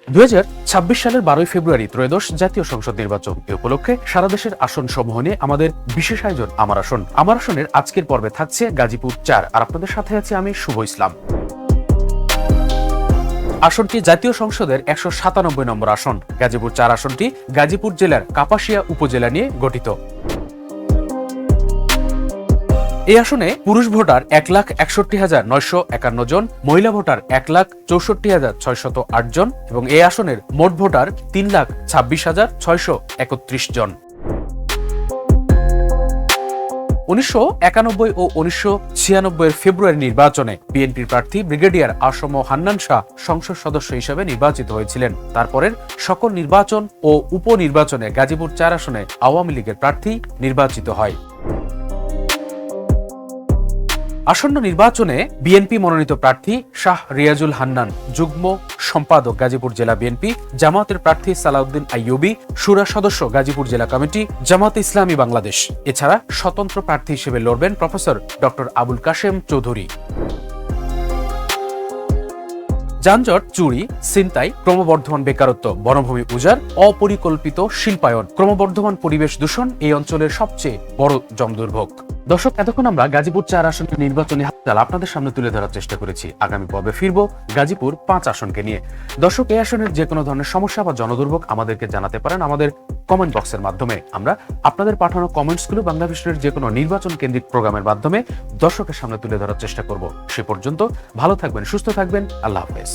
2026 সালের 12 ফেব্রুয়ারি ত্রয়োদশ জাতীয় সংসদ নির্বাচন। এ উপলক্ষে সারা দেশের আসন সমূহ নিয়ে আমাদের বিশেষ আয়োজন আমার আসন। আমার আসনের আজকের পর্বে থাকছে গাজীপুর 4, আর আপনাদের সাথে আছি আমি শুভ ইসলাম। আসনটি জাতীয় সংসদের 197 নম্বর আসন। গাজীপুর 4 আসনটি গাজীপুর জেলার কাপাসিয়া উপজেলা নিয়ে গঠিত। এই আসনে পুরুষ ভোটার 1,61,951 জন, মহিলা ভোটার 1,64,608 জন এবং এই আসনের মোট ভোটার 3,26,631 জন। 1991 ও 1996 ফেব্রুয়ারি নির্বাচনে বিএনপির প্রার্থী ব্রিগেডিয়ার আসম হান্নান শাহ সংসদ সদস্য হিসেবে নির্বাচিত হয়েছিলেন। তারপরের সকল নির্বাচন ও উপনির্বাচনে গাজীপুর 4 আসনে আওয়ামী লীগের প্রার্থী নির্বাচিত হয়। আসন্ন নির্বাচনে বিএনপি মনোনীত প্রার্থী শাহ রিয়াজুল হান্নান, যুগ্ম সম্পাদক গাজীপুর জেলা বিএনপি, জামায়াতের প্রার্থী সালাউদ্দিন আইয়ুবী, শুরা সদস্য গাজীপুর জেলা কমিটি, জামায়াতে ইসলামী বাংলাদেশ। এছাড়া স্বতন্ত্র প্রার্থী হিসেবে লড়বেন প্রফেসর ডক্টর আবুল কাশেম চৌধুরী। যানজট, চুরি, ছিনতাই, ক্রমবর্ধমান বেকারত্ব, বনভূমি উজাড়, অপরিকল্পিত শিল্পায়ন, ক্রমবর্ধমান পরিবেশ দূষণ এই অঞ্চলের সবচেয়ে বড় জনদুর্ভোগ। দর্শক, এতক্ষণ আমরা গাজীপুর 4 আসনের নির্বাচনী হাতছাল আপনাদের সামনে তুলে ধরার চেষ্টা করেছি। আগামী পর্বে ফিরব গাজীপুর 5 আসনকে নিয়ে। দর্শক, এই আসনের যে কোনো ধরনের সমস্যা বা জনদুর্ভোগ আমাদেরকে জানাতে পারেন আমাদের কমেন্ট বক্সের মাধ্যমে। আমরা আপনাদের পাঠানো কমেন্টসগুলো বাংলা ভিশনের যে কোনো নির্বাচন কেন্দ্রিক প্রোগ্রামের মাধ্যমে দর্শকের সামনে তুলে ধরার চেষ্টা করব। সে পর্যন্ত ভালো থাকবেন, সুস্থ থাকবেন। আল্লাহ হাফেজ।